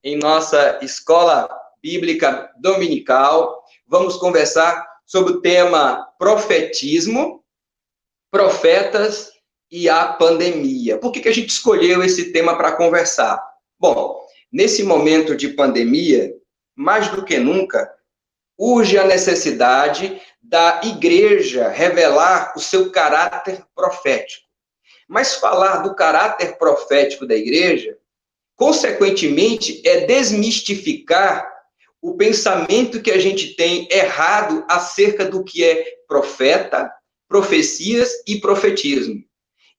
em nossa escola bíblica dominical. Vamos conversar sobre o tema profetismo, profetas e a pandemia. Por que a gente escolheu esse tema para conversar? Bom, nesse momento de pandemia, mais do que nunca, urge a necessidade da igreja revelar o seu caráter profético. Mas falar do caráter profético da igreja, consequentemente, é desmistificar o pensamento que a gente tem errado acerca do que é profeta, profecias e profetismo.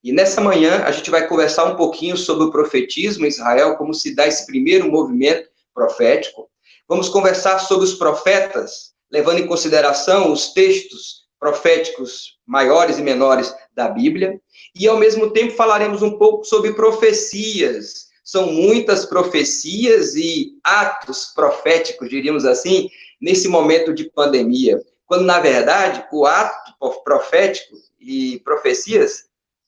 E nessa manhã a gente vai conversar um pouquinho sobre o profetismo em Israel, como se dá esse primeiro movimento profético. Vamos conversar sobre os profetas, levando em consideração os textos proféticos maiores e menores da Bíblia. E, ao mesmo tempo, falaremos um pouco sobre profecias. São muitas profecias e atos proféticos, diríamos assim, nesse momento de pandemia. Quando, na verdade, o ato profético e profecias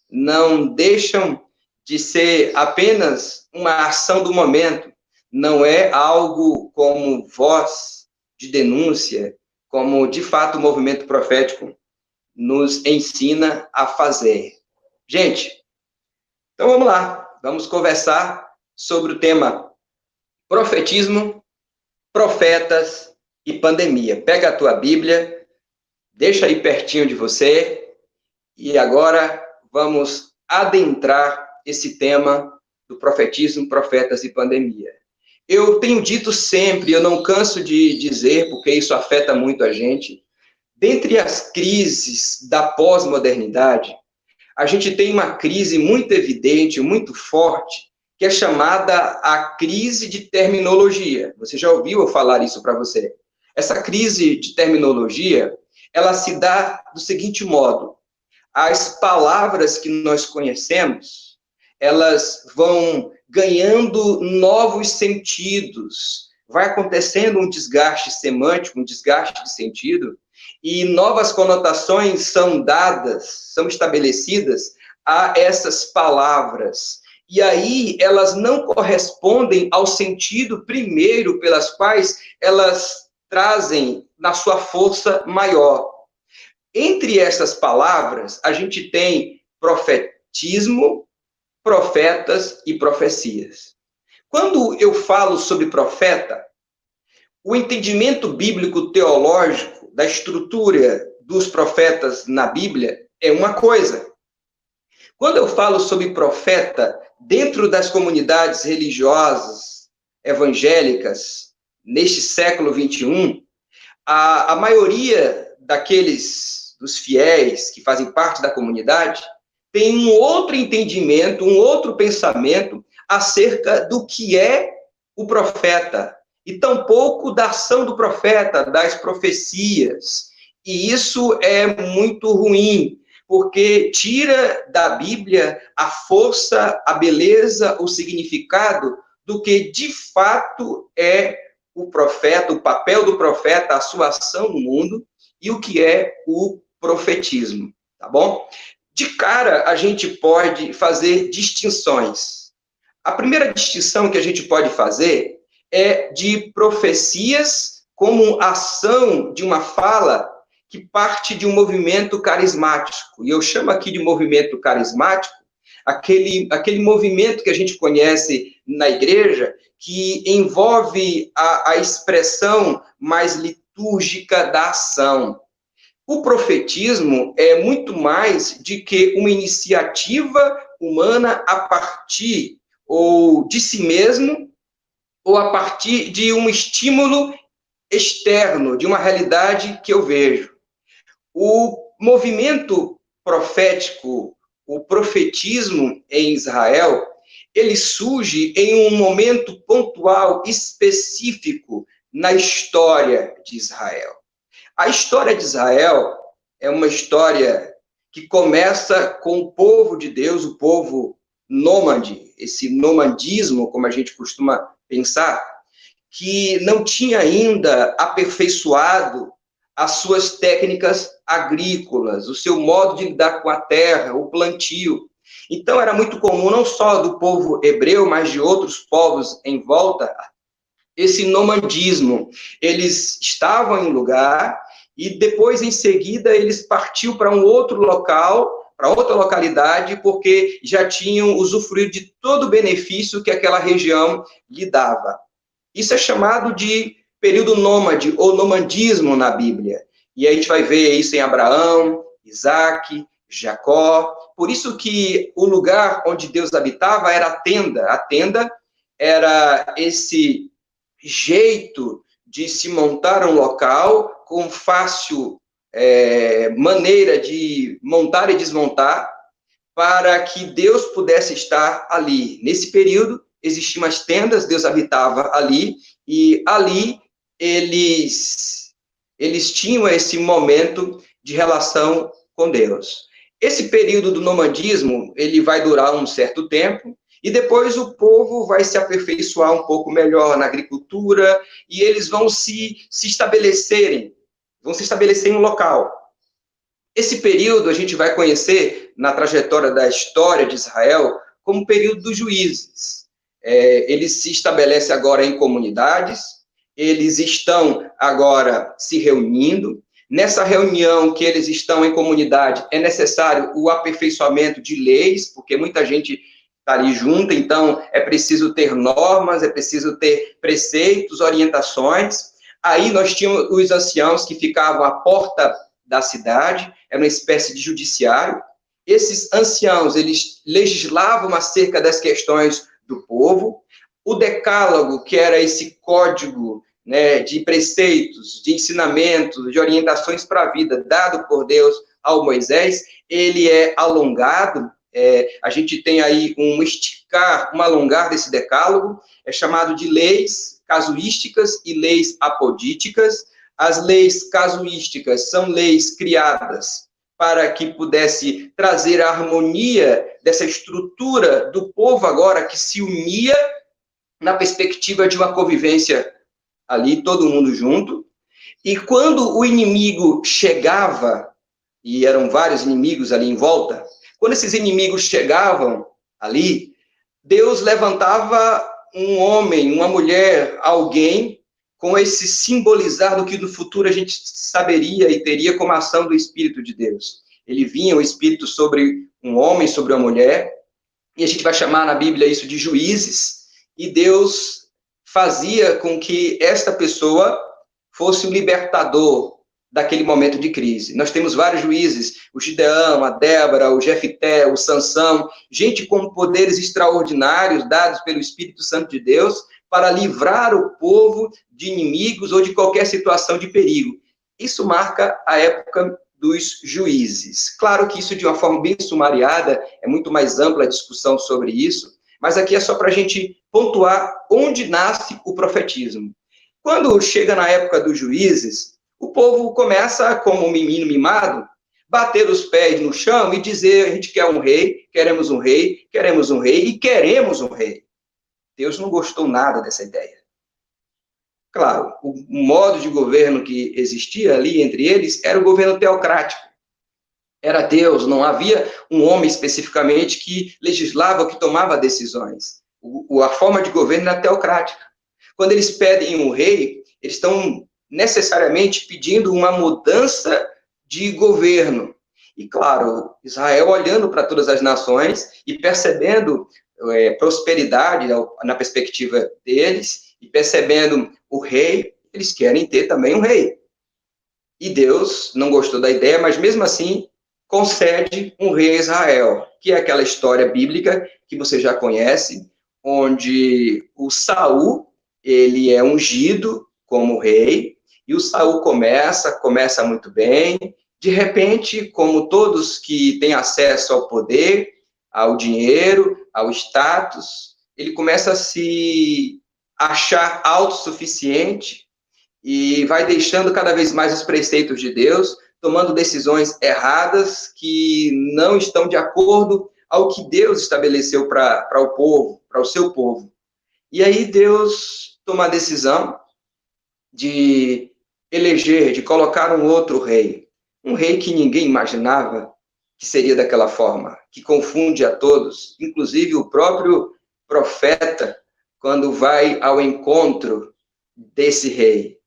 não deixam de ser apenas uma ação do momento. Não é algo como voz de denúncia, como, de fato, o movimento profético nos ensina a fazer. Gente, então vamos lá. Vamos conversar sobre o tema profetismo, profetas e pandemia. Pega a tua Bíblia, deixa aí pertinho de você e agora vamos adentrar esse tema do profetismo, profetas e pandemia. Eu tenho dito sempre, eu não canso de dizer, porque isso afeta muito a gente, dentre as crises da pós-modernidade, a gente tem uma crise muito evidente, muito forte, que é chamada a crise de terminologia. Você já ouviu eu falar isso para você? Essa crise de terminologia, ela se dá do seguinte modo: as palavras que nós conhecemos, elas vão ganhando novos sentidos, vai acontecendo um desgaste semântico, um desgaste de sentido, e novas conotações são dadas, são estabelecidas a essas palavras. E aí elas não correspondem ao sentido primeiro pelas quais elas trazem na sua força maior. Entre essas palavras, a gente tem profetismo, profetas e profecias. Quando eu falo sobre profeta, o entendimento bíblico teológico da estrutura dos profetas na Bíblia é uma coisa. Quando eu falo sobre profeta dentro das comunidades religiosas evangélicas neste século 21, a maioria dos fiéis que fazem parte da comunidade tem um outro entendimento, um outro pensamento acerca do que é o profeta, e tampouco da ação do profeta, das profecias. E isso é muito ruim, porque tira da Bíblia a força, a beleza, o significado do que de fato é o profeta, o papel do profeta, a sua ação no mundo, e o que é o profetismo, tá bom? De cara, a gente pode fazer distinções. A primeira distinção que a gente pode fazer é de profecias como ação de uma fala que parte de um movimento carismático. E eu chamo aqui de movimento carismático aquele movimento que a gente conhece na igreja, que envolve a expressão mais litúrgica da ação. O profetismo é muito mais de que uma iniciativa humana a partir ou de si mesmo, ou a partir de um estímulo externo, de uma realidade que eu vejo. O movimento profético, o profetismo em Israel, ele surge em um momento pontual, específico na história de Israel. A história de Israel é uma história que começa com o povo de Deus, o povo nômade, esse nomadismo, como a gente costuma pensar, que não tinha ainda aperfeiçoado as suas técnicas agrícolas, o seu modo de lidar com a terra, o plantio. Então, era muito comum, não só do povo hebreu, mas de outros povos em volta, esse nomadismo. Eles estavam em um lugar e depois, em seguida, eles partiu para um outro local, para outra localidade, porque já tinham usufruído de todo o benefício que aquela região lhe dava. Isso é chamado de período nômade ou nomadismo na Bíblia. E a gente vai ver isso em Abraão, Isaac, Jacó. Por isso que o lugar onde Deus habitava era a tenda. A tenda era esse jeito de se montar um local com fácil maneira de montar e desmontar para que Deus pudesse estar ali. Nesse período, existiam as tendas, Deus habitava ali, e ali eles tinham esse momento de relação com Deus. Esse período do nomadismo, ele vai durar um certo tempo, e depois o povo vai se aperfeiçoar um pouco melhor na agricultura, e eles vão se estabelecer em um local. Esse período a gente vai conhecer na trajetória da história de Israel como o período dos juízes. Eles se estabelecem agora em comunidades, eles estão agora se reunindo. Nessa reunião que eles estão em comunidade, é necessário o aperfeiçoamento de leis, porque muita gente está ali junto, então é preciso ter normas, é preciso ter preceitos, orientações. Aí nós tínhamos os anciãos que ficavam à porta da cidade, era uma espécie de judiciário. Esses anciãos, eles legislavam acerca das questões do povo. O decálogo, que era esse código, né, de preceitos, de ensinamentos, de orientações para a vida, dado por Deus ao Moisés, ele é alongado. A gente tem aí um alongar desse decálogo, é chamado de leis casuísticas e leis apodíticas. As leis casuísticas são leis criadas para que pudesse trazer a harmonia dessa estrutura do povo agora que se unia na perspectiva de uma convivência ali, todo mundo junto. E quando o inimigo chegava, e eram vários inimigos ali em volta, quando esses inimigos chegavam ali, Deus levantava um homem, uma mulher, alguém com esse simbolizar do que no futuro a gente saberia e teria como ação do Espírito de Deus. Ele vinha, o Espírito, sobre um homem, sobre uma mulher, e a gente vai chamar na Bíblia isso de juízes, e Deus fazia com que esta pessoa fosse o libertador daquele momento de crise. Nós temos vários juízes, o Gideão, a Débora, o Jefité, o Sansão, gente com poderes extraordinários dados pelo Espírito Santo de Deus, para livrar o povo de inimigos ou de qualquer situação de perigo. Isso marca a época dos juízes. Claro que isso, de uma forma bem sumariada, é muito mais ampla a discussão sobre isso, mas aqui é só para a gente pontuar onde nasce o profetismo. Quando chega na época dos juízes, o povo começa, como um menino mimado, bater os pés no chão e dizer: a gente quer um rei, queremos um rei, queremos um rei e queremos um rei. Deus não gostou nada dessa ideia. Claro, o modo de governo que existia ali entre eles era o governo teocrático. Era Deus, não havia um homem especificamente que legislava, que tomava decisões. A forma de governo era teocrática. Quando eles pedem um rei, eles estão necessariamente pedindo uma mudança de governo. E, claro, Israel olhando para todas as nações e percebendo prosperidade na perspectiva deles, e percebendo o rei, eles querem ter também um rei. E Deus não gostou da ideia, mas mesmo assim concede um rei a Israel, que é aquela história bíblica que você já conhece, onde o Saul, ele é ungido como rei, e o Saul começa muito bem. De repente, como todos que têm acesso ao poder, ao dinheiro, ao status, ele começa a se achar autossuficiente e vai deixando cada vez mais os preceitos de Deus, tomando decisões erradas que não estão de acordo ao que Deus estabeleceu para o povo, para o seu povo. E aí Deus toma a decisão de eleger, de colocar um outro rei, um rei que ninguém imaginava que seria daquela forma, que confunde a todos, inclusive o próprio profeta, quando vai ao encontro desse rei.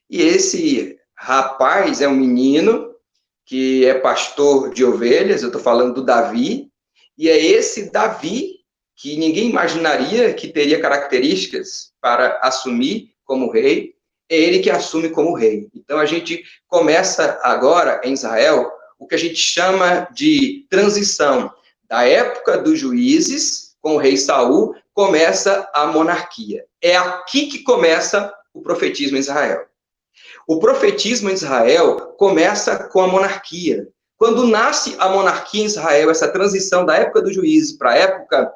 E esse rapaz é um menino que é pastor de ovelhas, eu estou falando do Davi, e é esse Davi que ninguém imaginaria que teria características para assumir como rei, é ele que assume como rei. Então a gente começa agora em Israel o que a gente chama de transição da época dos juízes com o rei Saul, começa a monarquia. É aqui que começa o profetismo em Israel. O profetismo em Israel começa com a monarquia. Quando nasce a monarquia em Israel, essa transição da época dos juízes para a época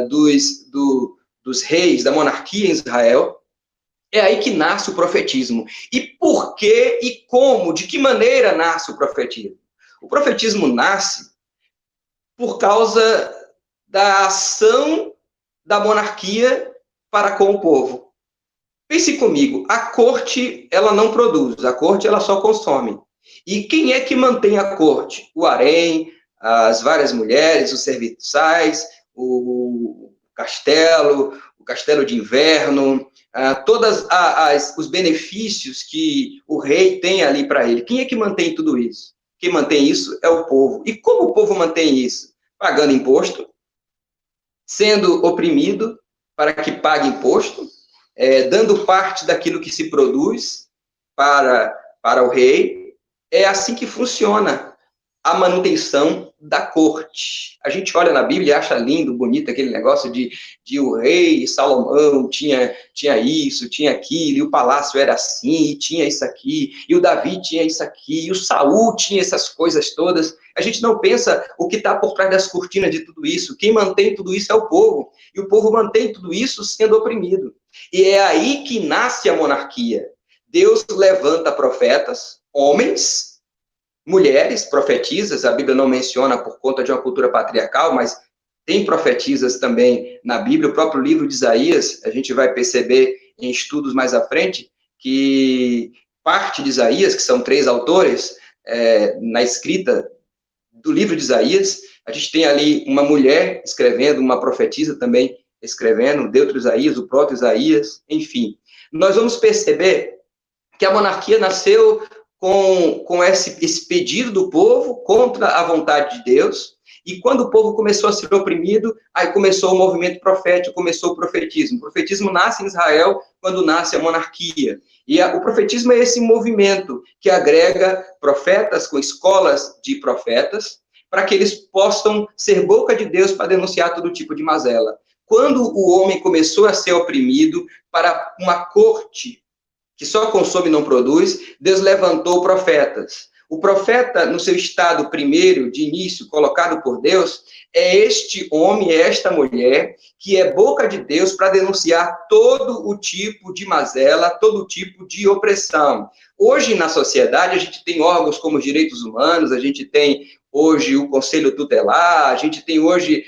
dos reis, da monarquia em Israel, é aí que nasce o profetismo. E por que e como, de que maneira nasce o profetismo? O profetismo nasce por causa da ação da monarquia para com o povo. Pense comigo, a corte, ela não produz, a corte, ela só consome. E quem é que mantém a corte? O harém, as várias mulheres, os serviçais, o castelo de inverno, todos os benefícios que o rei tem ali para ele. Quem é que mantém tudo isso? Quem mantém isso é o povo. E como o povo mantém isso? Pagando imposto, sendo oprimido para que pague imposto, dando parte daquilo que se produz para o rei. É assim que funciona a manutenção da corte. A gente olha na Bíblia e acha lindo, bonito aquele negócio de o rei Salomão tinha isso, tinha aquilo, e o palácio era assim, e tinha isso aqui, e o Davi tinha isso aqui, e o Saul tinha essas coisas todas. A gente não pensa o que está por trás das cortinas de tudo isso. Quem mantém tudo isso é o povo, e o povo mantém tudo isso sendo oprimido. E é aí que nasce a monarquia. Deus levanta profetas, homens, mulheres profetisas, a Bíblia não menciona por conta de uma cultura patriarcal, mas tem profetisas também na Bíblia. O próprio livro de Isaías, a gente vai perceber em estudos mais à frente, que parte de Isaías, que são 3 autores, na escrita do livro de Isaías, a gente tem ali uma mulher escrevendo, uma profetisa também escrevendo, o Deutero Isaías, o próprio Isaías, enfim. Nós vamos perceber que a monarquia nasceu com esse pedido do povo contra a vontade de Deus, e quando o povo começou a ser oprimido, aí começou o movimento profético, começou o profetismo. O profetismo nasce em Israel quando nasce a monarquia. E o profetismo é esse movimento que agrega profetas com escolas de profetas, para que eles possam ser boca de Deus para denunciar todo tipo de mazela. Quando o homem começou a ser oprimido para uma corte que só consome e não produz, Deus levantou profetas. O profeta, no seu estado primeiro, de início, colocado por Deus, é este homem, é esta mulher, que é boca de Deus para denunciar todo o tipo de mazela, todo o tipo de opressão. Hoje, na sociedade, a gente tem órgãos como os direitos humanos, a gente tem hoje o Conselho Tutelar, a gente tem hoje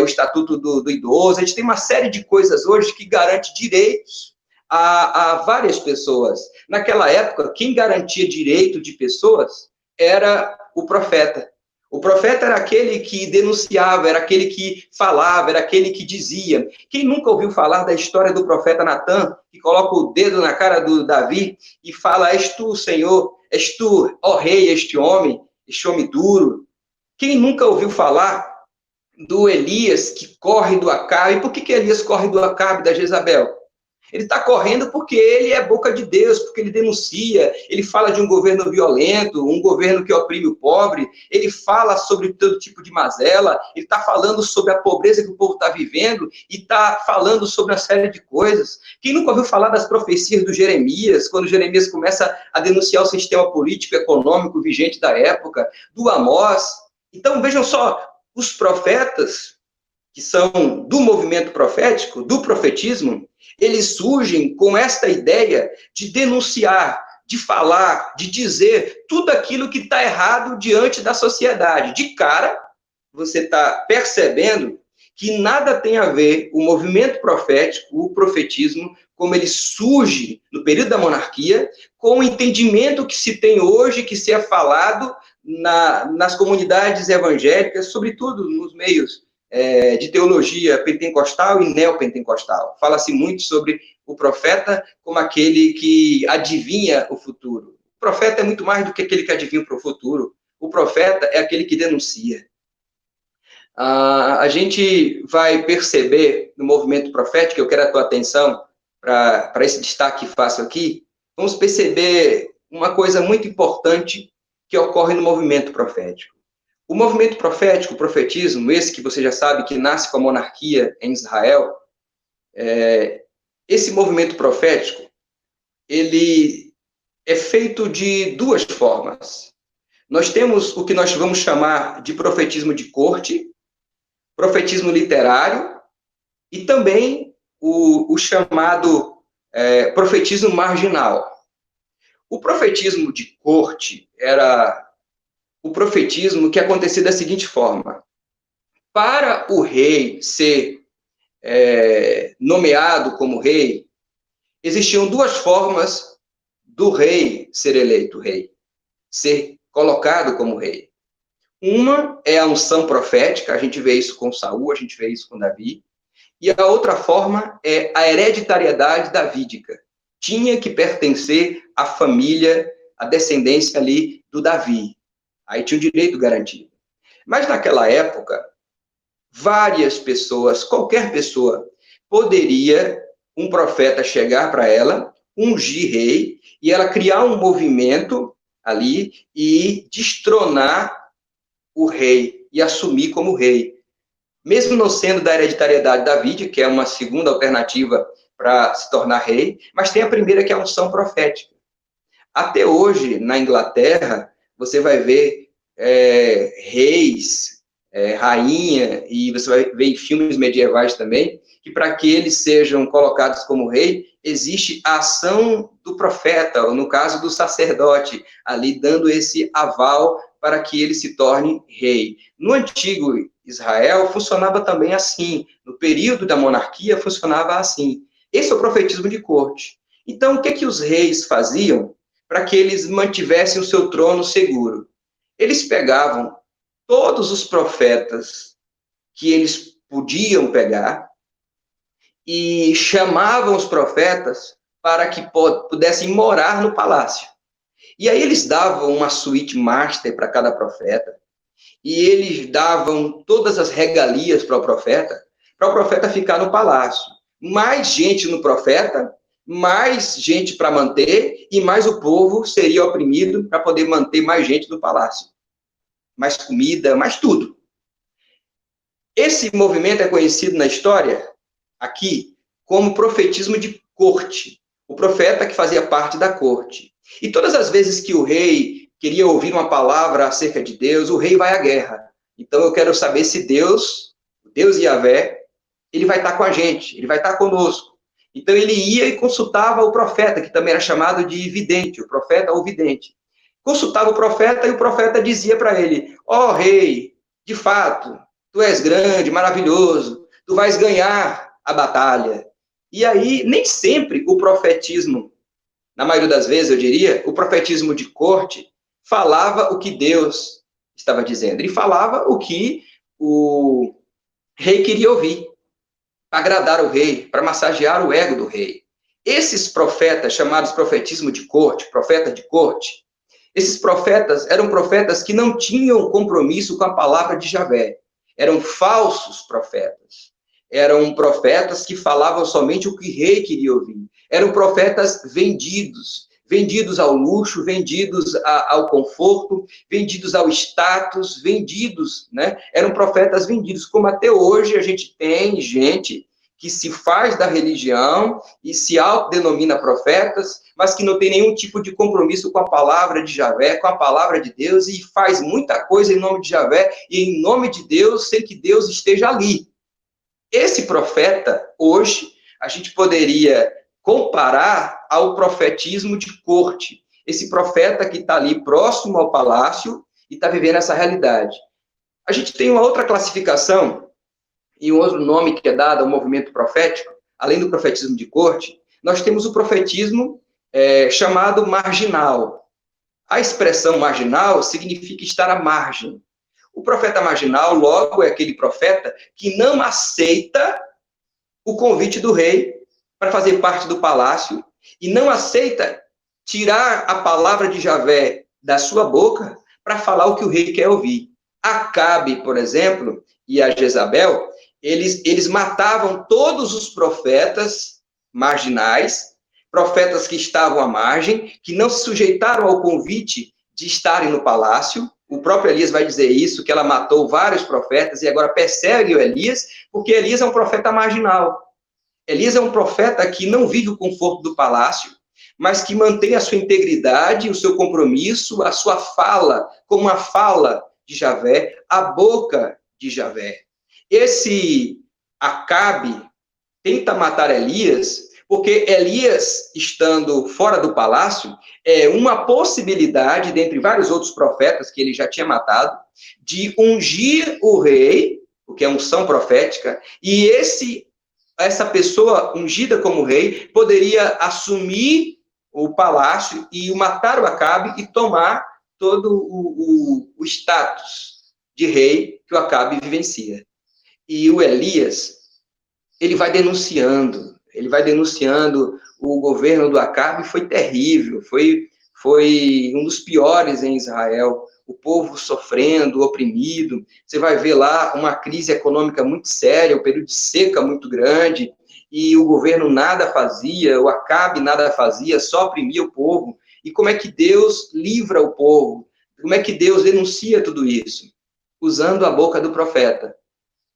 o Estatuto do Idoso, a gente tem uma série de coisas hoje que garante direitos a várias pessoas. Naquela época, quem garantia direito de pessoas era o profeta. O profeta era aquele que denunciava, era aquele que falava, era aquele que dizia. Quem nunca ouviu falar da história do profeta Natã, que coloca o dedo na cara do Davi e fala: és tu, Senhor, és tu, ó rei, este homem duro. Quem nunca ouviu falar do Elias que corre do Acabe? E por que Elias corre do Acabe, da Jezabel? Ele está correndo porque ele é boca de Deus, porque ele denuncia, ele fala de um governo violento, um governo que oprime o pobre, ele fala sobre todo tipo de mazela, ele está falando sobre a pobreza que o povo está vivendo e está falando sobre uma série de coisas. Quem nunca ouviu falar das profecias do Jeremias, quando Jeremias começa a denunciar o sistema político e econômico vigente da época, do Amós? Então, vejam só, os profetas, que são do movimento profético, do profetismo, eles surgem com esta ideia de denunciar, de falar, de dizer tudo aquilo que está errado diante da sociedade. De cara, você está percebendo que nada tem a ver o movimento profético, o profetismo, como ele surge no período da monarquia, com o entendimento que se tem hoje, que se é falado nas comunidades evangélicas, sobretudo nos meios de teologia pentecostal e neopentecostal. Fala-se muito sobre o profeta como aquele que adivinha o futuro. O profeta é muito mais do que aquele que adivinha o futuro. O profeta é aquele que denuncia. A gente vai perceber no movimento profético, eu quero a tua atenção para esse destaque que faço aqui, vamos perceber uma coisa muito importante que ocorre no movimento profético. O movimento profético, o profetismo, esse que você já sabe que nasce com a monarquia em Israel, esse movimento profético, ele é feito de duas formas. Nós temos o que nós vamos chamar de profetismo de corte, profetismo literário e também o chamado profetismo marginal. O profetismo de corte era o profetismo que acontecia da seguinte forma: para o rei ser nomeado como rei, existiam duas formas do rei ser eleito rei, ser colocado como rei. Uma é a unção profética, a gente vê isso com Saul, a gente vê isso com Davi, e a outra forma é a hereditariedade davídica. Tinha que pertencer à família, à descendência ali do Davi. Aí tinha o direito garantido. Mas naquela época, várias pessoas, qualquer pessoa, poderia um profeta chegar para ela, ungir rei, e ela criar um movimento ali e destronar o rei e assumir como rei. Mesmo não sendo da hereditariedade davídica, que é uma segunda alternativa para se tornar rei, mas tem a primeira, que é a unção profética. Até hoje, na Inglaterra, você vai ver reis, rainha, e você vai ver em filmes medievais também, que para que eles sejam colocados como rei, existe a ação do profeta, ou no caso do sacerdote, ali dando esse aval para que ele se torne rei. No antigo Israel, funcionava também assim. No período da monarquia, funcionava assim. Esse é o profetismo de corte. Então, o que os reis faziam para que eles mantivessem o seu trono seguro? Eles pegavam todos os profetas que eles podiam pegar e chamavam os profetas para que pudessem morar no palácio. E aí eles davam uma suíte master para cada profeta, e eles davam todas as regalias para o profeta ficar no palácio. Mais gente no profeta, mais gente para manter, e mais o povo seria oprimido para poder manter mais gente no palácio. Mais comida, mais tudo. Esse movimento é conhecido na história, aqui, como profetismo de corte. O profeta que fazia parte da corte. E todas as vezes que o rei queria ouvir uma palavra acerca de Deus, o rei vai à guerra. Então eu quero saber se Deus Yahvé, ele vai estar com a gente, ele vai estar conosco. Então ele ia e consultava o profeta, que também era chamado de vidente, o profeta ou vidente. Consultava o profeta e o profeta dizia para ele: ó rei, de fato, tu és grande, maravilhoso, tu vais ganhar a batalha. E aí, nem sempre o profetismo, na maioria das vezes, eu diria, o profetismo de corte falava o que Deus estava dizendo. Ele falava o que o rei queria ouvir, para agradar o rei, para massagear o ego do rei. Esses profetas, chamados profetismo de corte, profeta de corte, esses profetas eram profetas que não tinham compromisso com a palavra de Javé. Eram falsos profetas. Eram profetas que falavam somente o que o rei queria ouvir. Eram profetas vendidos, vendidos ao luxo, vendidos ao conforto, vendidos ao status, vendidos, né? Eram profetas vendidos, como até hoje a gente tem gente que se faz da religião e se autodenomina profetas, mas que não tem nenhum tipo de compromisso com a palavra de Javé, com a palavra de Deus, e faz muita coisa em nome de Javé e em nome de Deus, sem que Deus esteja ali. Esse profeta, hoje, a gente poderia comparar ao profetismo de corte. Esse profeta que está ali próximo ao palácio e está vivendo essa realidade. A gente tem uma outra classificação e um outro nome que é dado ao movimento profético, além do profetismo de corte, nós temos o profetismo chamado marginal. A expressão marginal significa estar à margem. O profeta marginal, logo, é aquele profeta que não aceita o convite do rei para fazer parte do palácio e não aceita tirar a palavra de Javé da sua boca para falar o que o rei quer ouvir. Acabe, por exemplo, e a Jezabel, eles matavam todos os profetas marginais, profetas que estavam à margem, que não se sujeitaram ao convite de estarem no palácio. O próprio Elias vai dizer isso, que ela matou vários profetas e agora persegue o Elias, porque Elias é um profeta marginal. Elias é um profeta que não vive o conforto do palácio, mas que mantém a sua integridade, o seu compromisso, a sua fala, como a fala de Javé, a boca de Javé. Esse Acabe tenta matar Elias, porque Elias, estando fora do palácio, é uma possibilidade, dentre vários outros profetas que ele já tinha matado, de ungir o rei, o que é unção profética, e essa pessoa ungida como rei poderia assumir o palácio e matar o Acabe e tomar todo o status de rei que o Acabe vivencia. E o Elias, ele vai denunciando o governo do Acabe, foi terrível, foi um dos piores em Israel, o povo sofrendo, oprimido. Você vai ver lá uma crise econômica muito séria, um período de seca muito grande, e o governo nada fazia, o Acabe nada fazia, só oprimia o povo. E como é que Deus livra o povo? Como é que Deus denuncia tudo isso? Usando a boca do profeta.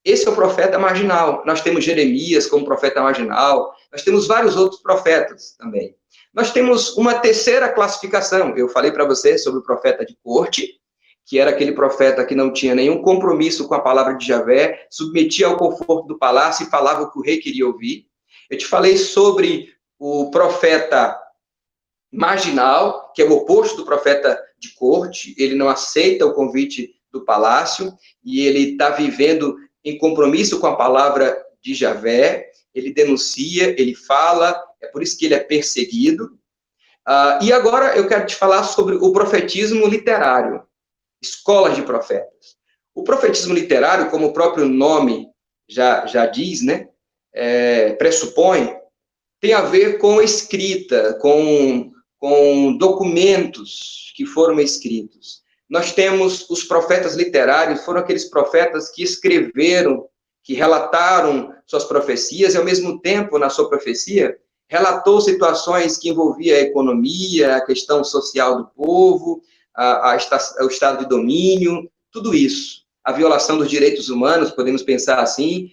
Esse é o profeta marginal. Nós temos Jeremias como profeta marginal, nós temos vários outros profetas também. Nós temos uma terceira classificação. Eu falei para você sobre o profeta de corte, que era aquele profeta que não tinha nenhum compromisso com a palavra de Javé, submetia ao conforto do palácio e falava o que o rei queria ouvir. Eu te falei sobre o profeta marginal, que é o oposto do profeta de corte, ele não aceita o convite do palácio e ele está vivendo em compromisso com a palavra de Javé, ele denuncia, ele fala, é por isso que ele é perseguido. E agora eu quero te falar sobre o profetismo literário, escolas de profetas. O profetismo literário, como o próprio nome já diz, né, pressupõe, tem a ver com escrita, com documentos que foram escritos. Nós temos os profetas literários, foram aqueles profetas que escreveram, que relataram suas profecias, e ao mesmo tempo, na sua profecia, relatou situações que envolviam a economia, a questão social do povo, o estado de domínio, tudo isso. A violação dos direitos humanos, podemos pensar assim.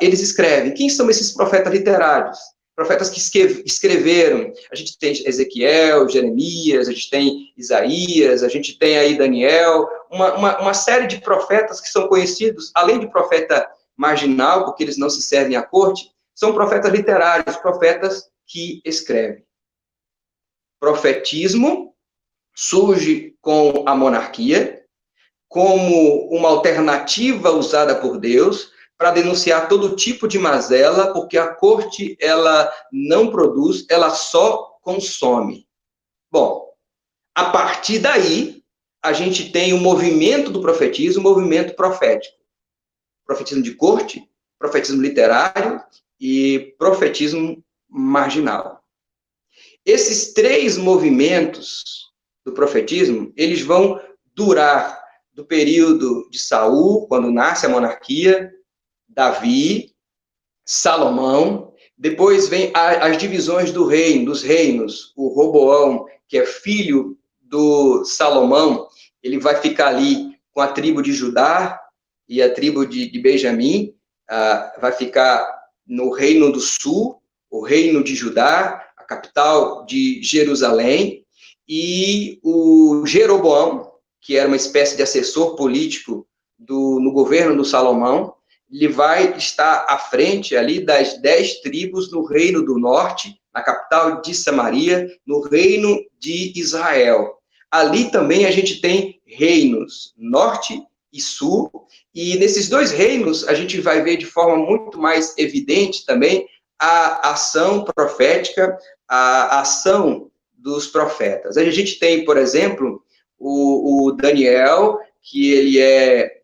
Eles escrevem. Quem são esses profetas literários? Profetas que escreveram. A gente tem Ezequiel, Jeremias, a gente tem Isaías, a gente tem aí Daniel, uma série de profetas que são conhecidos, além de profeta marginal, porque eles não se servem à corte, são profetas literários, profetas que escrevem. Profetismo surge com a monarquia, como uma alternativa usada por Deus para denunciar todo tipo de mazela, porque a corte, ela não produz, ela só consome. Bom, a partir daí, a gente tem o movimento do profetismo, o movimento profético. Profetismo de corte, profetismo literário e profetismo marginal. Esses três movimentos do profetismo, eles vão durar do período de Saul, quando nasce a monarquia, Davi, Salomão, depois vem as divisões dos reinos, o Roboão, que é filho do Salomão, ele vai ficar ali com a tribo de Judá e a tribo de Benjamim, vai ficar no reino do sul, o reino de Judá, a capital de Jerusalém, e o Jeroboão, que era uma espécie de assessor político no governo do Salomão, ele vai estar à frente ali das 10 tribos no reino do norte, na capital de Samaria, no reino de Israel. Ali também a gente tem reinos, norte e sul, e nesses dois reinos a gente vai ver de forma muito mais evidente também a ação profética, a ação dos profetas. A gente tem, por exemplo, o Daniel, que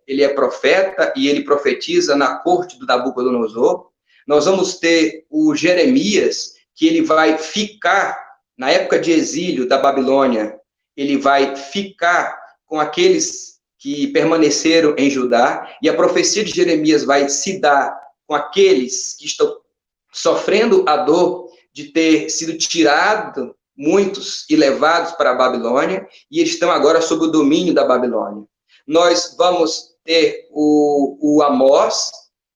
ele é profeta e ele profetiza na corte do Nabucodonosor. Nós vamos ter o Jeremias, que ele vai ficar, na época de exílio da Babilônia, ele vai ficar com aqueles que permaneceram em Judá, e a profecia de Jeremias vai se dar com aqueles que estão sofrendo a dor de ter sido tirado muitos e levados para a Babilônia, e eles estão agora sob o domínio da Babilônia. Nós vamos ter o Amós,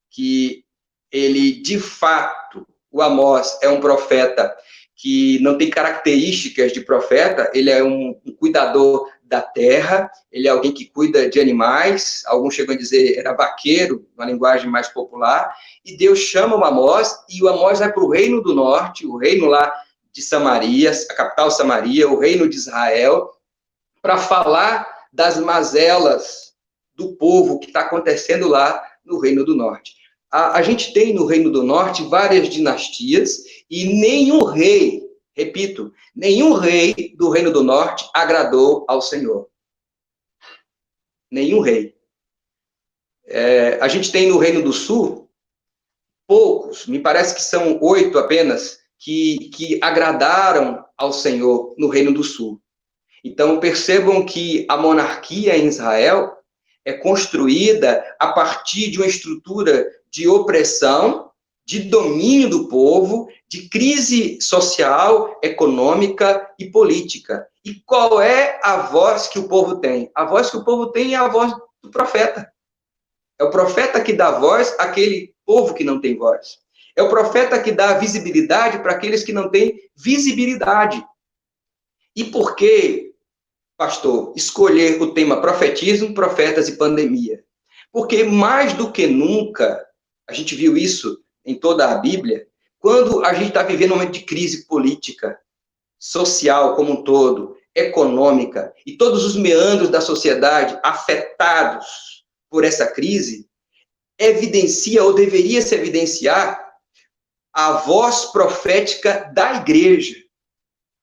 que ele, de fato, o Amós é um profeta que não tem características de profeta, ele é um cuidador da terra, ele é alguém que cuida de animais, alguns chegam a dizer era vaqueiro, uma linguagem mais popular, e Deus chama o Amós, e o Amós vai para o reino do norte, o reino lá de Samaria, a capital Samaria, o reino de Israel, para falar das mazelas do povo que está acontecendo lá no reino do norte. A gente tem no reino do norte várias dinastias, e nenhum rei, repito, nenhum rei do reino do norte agradou ao Senhor. Nenhum rei. A gente tem no reino do sul, poucos, me parece que são 8 apenas, que agradaram ao Senhor no reino do sul. Então, percebam que a monarquia em Israel é construída a partir de uma estrutura de opressão, de domínio do povo, de crise social, econômica e política. E qual é a voz que o povo tem? A voz que o povo tem é a voz do profeta. É o profeta que dá voz àquele povo que não tem voz. É o profeta que dá visibilidade para aqueles que não têm visibilidade. E por que, pastor, escolher o tema profetismo, profetas e pandemia? Porque mais do que nunca, a gente viu isso em toda a Bíblia, quando a gente está vivendo um momento de crise política, social como um todo, econômica, e todos os meandros da sociedade afetados por essa crise, evidencia, ou deveria se evidenciar, a voz profética da igreja.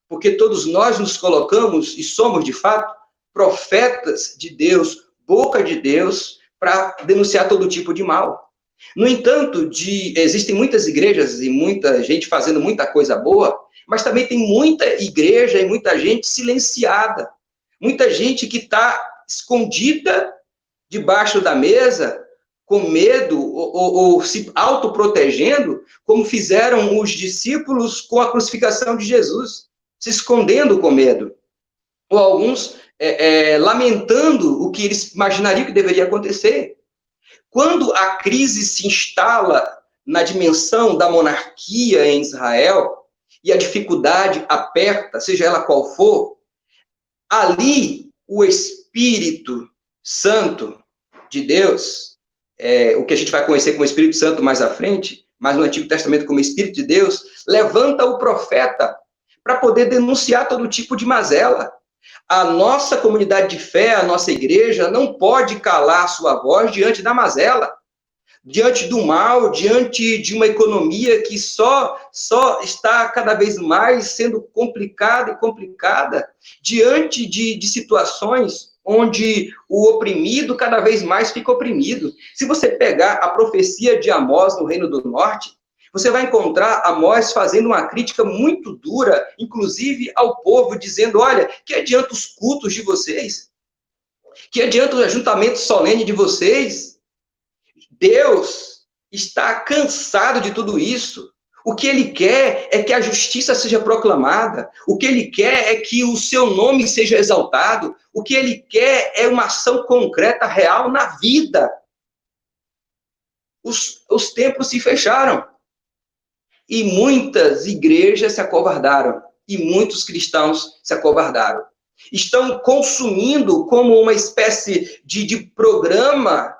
Porque todos nós nos colocamos, e somos, de fato, profetas de Deus, boca de Deus, para denunciar todo tipo de mal. No entanto, existem muitas igrejas e muita gente fazendo muita coisa boa, mas também tem muita igreja e muita gente silenciada. Muita gente que está escondida debaixo da mesa, com medo ou se autoprotegendo, como fizeram os discípulos com a crucificação de Jesus, se escondendo com medo. Ou alguns lamentando o que eles imaginariam que deveria acontecer. Quando a crise se instala na dimensão da monarquia em Israel, e a dificuldade aperta, seja ela qual for, ali o Espírito Santo de Deus, o que a gente vai conhecer como Espírito Santo mais à frente, mas no Antigo Testamento como Espírito de Deus, levanta o profeta para poder denunciar todo tipo de mazela. A nossa comunidade de fé, a nossa igreja, não pode calar a sua voz diante da mazela, diante do mal, diante de uma economia que só está cada vez mais sendo complicada e complicada, diante de situações onde o oprimido cada vez mais fica oprimido. Se você pegar a profecia de Amós no Reino do Norte, você vai encontrar Amós fazendo uma crítica muito dura, inclusive ao povo, dizendo, olha, que adianta os cultos de vocês? Que adianta o ajuntamento solene de vocês? Deus está cansado de tudo isso. O que ele quer é que a justiça seja proclamada. O que ele quer é que o seu nome seja exaltado. O que ele quer é uma ação concreta, real, na vida. Os templos se fecharam. E muitas igrejas se acovardaram. E muitos cristãos se acovardaram. Estão consumindo como uma espécie de programa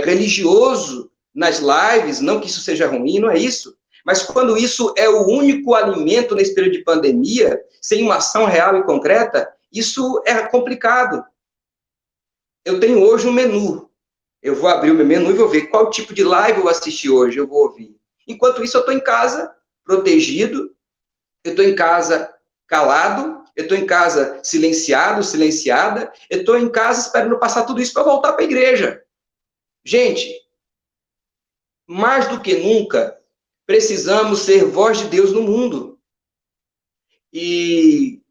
religioso nas lives, não que isso seja ruim, não é isso. Mas quando isso é o único alimento nesse período de pandemia, sem uma ação real e concreta, isso é complicado. Eu tenho hoje um menu. Eu vou abrir o meu menu e vou ver qual tipo de live eu vou assistir hoje, eu vou ouvir. Enquanto isso, eu estou em casa, protegido, eu estou em casa calado, eu estou em casa silenciado, silenciada, eu estou em casa esperando passar tudo isso para voltar para a igreja. Gente, mais do que nunca, precisamos ser voz de Deus no mundo. E,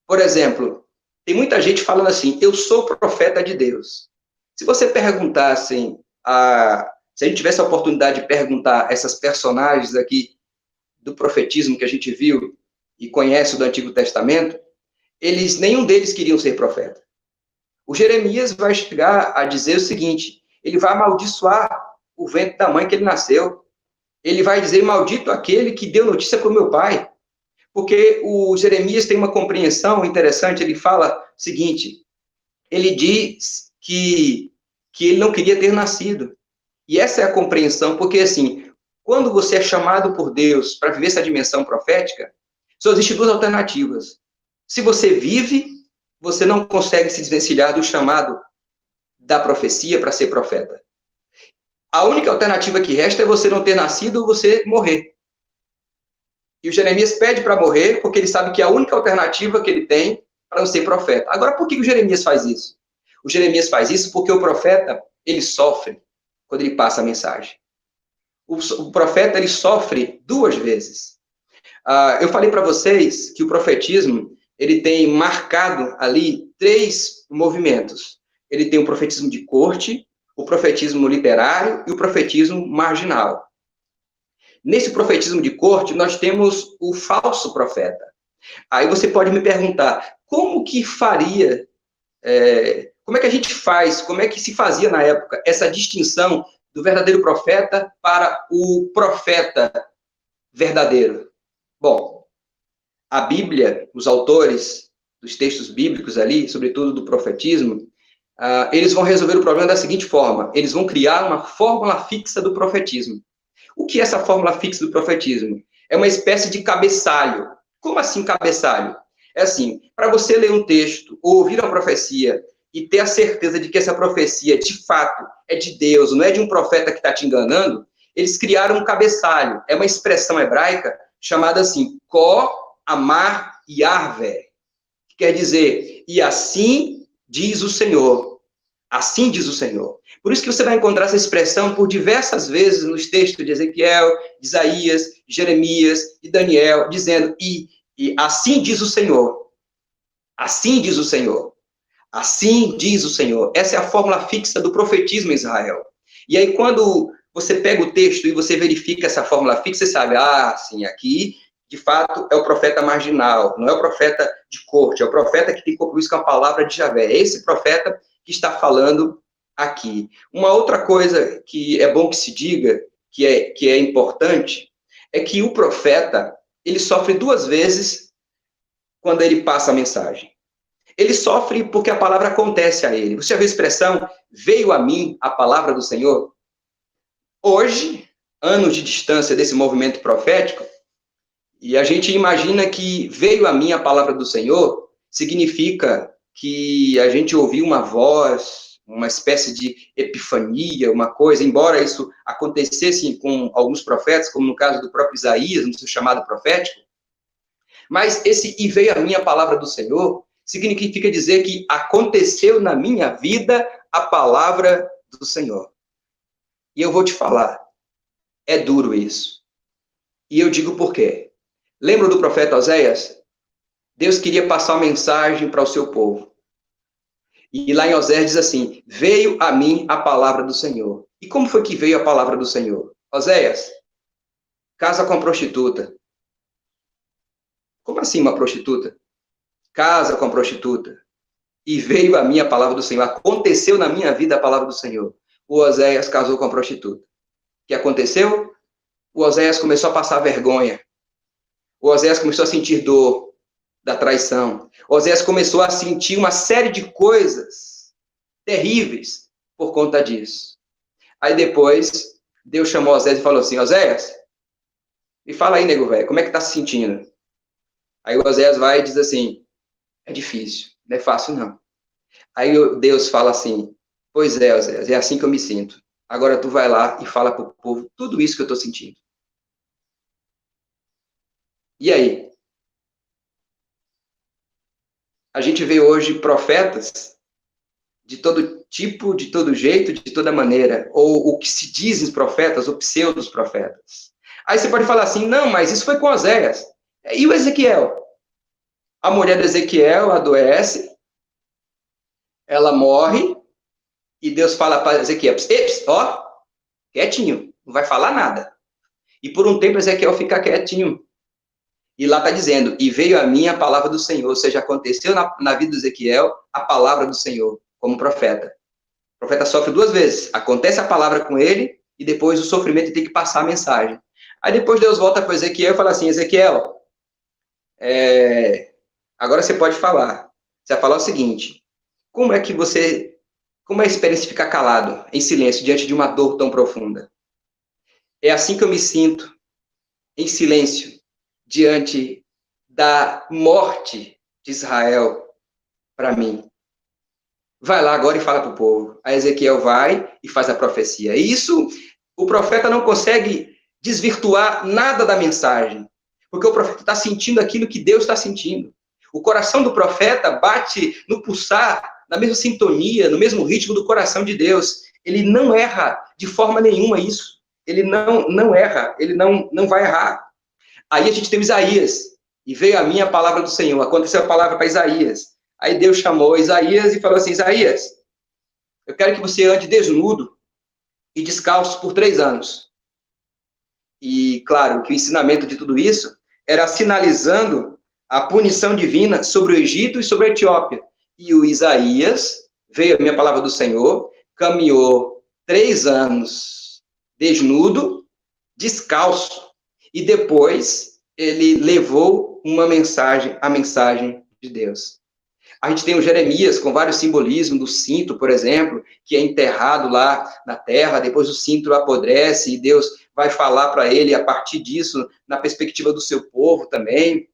por exemplo, tem muita gente falando assim, eu sou profeta de Deus. Se você perguntasse, se a gente tivesse a oportunidade de perguntar essas personagens aqui do profetismo que a gente viu e conhece do Antigo Testamento, nenhum deles queriam ser profeta. O Jeremias vai chegar a dizer o seguinte, ele vai amaldiçoar o ventre da mãe que ele nasceu. Ele vai dizer, maldito aquele que deu notícia para o meu pai. Porque o Jeremias tem uma compreensão interessante, ele fala o seguinte, ele diz que ele não queria ter nascido. E essa é a compreensão, porque assim, quando você é chamado por Deus para viver essa dimensão profética, só existem duas alternativas. Se você vive, você não consegue se desvencilhar do chamado da profecia para ser profeta. A única alternativa que resta é você não ter nascido ou você morrer. E o Jeremias pede para morrer, porque ele sabe que é a única alternativa que ele tem para não ser profeta. Agora, por que o Jeremias faz isso? O Jeremias faz isso porque o profeta, ele sofre quando ele passa a mensagem. O profeta, ele sofre duas vezes. Eu falei para vocês que o profetismo, ele tem marcado ali 3 movimentos. Ele tem o profetismo de corte, o profetismo literário e o profetismo marginal. Nesse profetismo de corte, nós temos o falso profeta. Aí você pode me perguntar, como que faria, como é que a gente faz, como é que se fazia na época essa distinção do verdadeiro profeta para o profeta verdadeiro? Bom, a Bíblia, os autores dos textos bíblicos ali, sobretudo do profetismo, eles vão resolver o problema da seguinte forma, eles vão criar uma fórmula fixa do profetismo. O que é essa fórmula fixa do profetismo? É uma espécie de cabeçalho. Como assim cabeçalho? É assim, para você ler um texto ou ouvir uma profecia e ter a certeza de que essa profecia, de fato, é de Deus, não é de um profeta que está te enganando, eles criaram um cabeçalho. É uma expressão hebraica chamada assim, Ko, Amar, Yarvé, que quer dizer, e assim diz o Senhor. Assim diz o Senhor. Por isso que você vai encontrar essa expressão por diversas vezes nos textos de Ezequiel, de Isaías, de Jeremias e Daniel, dizendo, e assim diz o Senhor. Assim diz o Senhor. Assim diz o Senhor. Essa é a fórmula fixa do profetismo em Israel. E aí, quando você pega o texto e você verifica essa fórmula fixa, você sabe, sim, aqui, de fato, é o profeta marginal, não é o profeta de corte, é o profeta que tem compromisso com a palavra de Javé. É esse profeta que está falando aqui. Uma outra coisa que é bom que se diga, que é importante, é que o profeta, ele sofre 2 vezes quando ele passa a mensagem. Ele sofre porque a palavra acontece a ele. Você já viu a expressão, veio a mim a palavra do Senhor? Hoje, anos de distância desse movimento profético, e a gente imagina que veio a mim a palavra do Senhor, significa que a gente ouviu uma voz, uma espécie de epifania, uma coisa, embora isso acontecesse com alguns profetas, como no caso do próprio Isaías, no seu chamado profético, mas esse e veio a mim a palavra do Senhor, significa dizer que aconteceu na minha vida a palavra do Senhor. E eu vou te falar, é duro isso. E eu digo por quê. Lembra do profeta Oséias? Deus queria passar uma mensagem para o seu povo. E lá em Oséias diz assim, veio a mim a palavra do Senhor. E como foi que veio a palavra do Senhor? Oséias, casa com a prostituta. Como assim uma prostituta? Casa com a prostituta. E veio a mim a palavra do Senhor. Aconteceu na minha vida a palavra do Senhor. O Oséias casou com a prostituta. O que aconteceu? O Oséias começou a passar vergonha. O Oséias começou a sentir dor da traição. O Oséias começou a sentir uma série de coisas terríveis por conta disso. Aí depois, Deus chamou Oséias e falou assim, Oséias, me fala aí, nego velho, como é que tá se sentindo? Aí o Oséias vai e diz assim, é difícil, não é fácil não. Aí Deus fala assim, pois é, Oséias, é assim que eu me sinto. Agora tu vai lá e fala pro povo tudo isso que eu estou sentindo. E aí? A gente vê hoje profetas de todo tipo, de todo jeito, de toda maneira, ou o que se dizem os profetas, ou pseudos profetas. Aí você pode falar assim, não, mas isso foi com Oséias. E o Ezequiel? A mulher de Ezequiel adoece, ela morre, e Deus fala para Ezequiel, ó, quietinho, não vai falar nada. E por um tempo Ezequiel fica quietinho. E lá está dizendo, e veio a mim a palavra do Senhor, ou seja, aconteceu na vida de Ezequiel a palavra do Senhor, como profeta. O profeta sofre 2 vezes, acontece a palavra com ele, e depois o sofrimento tem que passar a mensagem. Aí depois Deus volta para Ezequiel e fala assim, Ezequiel, agora você pode falar. Você vai falar o seguinte, como é a experiência de ficar calado, em silêncio, diante de uma dor tão profunda? É assim que eu me sinto, em silêncio, diante da morte de Israel para mim. Vai lá agora e fala para o povo. Aí Ezequiel vai e faz a profecia. E isso, o profeta não consegue desvirtuar nada da mensagem, porque o profeta está sentindo aquilo que Deus está sentindo. O coração do profeta bate no pulsar, na mesma sintonia, no mesmo ritmo do coração de Deus. Ele não erra de forma nenhuma isso. Ele não erra, ele não vai errar. Aí a gente tem Isaías, e veio a mim a palavra do Senhor, aconteceu a palavra para Isaías. Aí Deus chamou Isaías e falou assim, Isaías, eu quero que você ande desnudo e descalço por 3 anos. E, claro, que o ensinamento de tudo isso era sinalizando a punição divina sobre o Egito e sobre a Etiópia. E o Isaías, veio a minha palavra do Senhor, caminhou 3 anos desnudo, descalço, e depois ele levou a mensagem de Deus. A gente tem o Jeremias com vários simbolismos do cinto, por exemplo, que é enterrado lá na terra, depois o cinto apodrece e Deus vai falar para ele a partir disso, na perspectiva do seu povo também.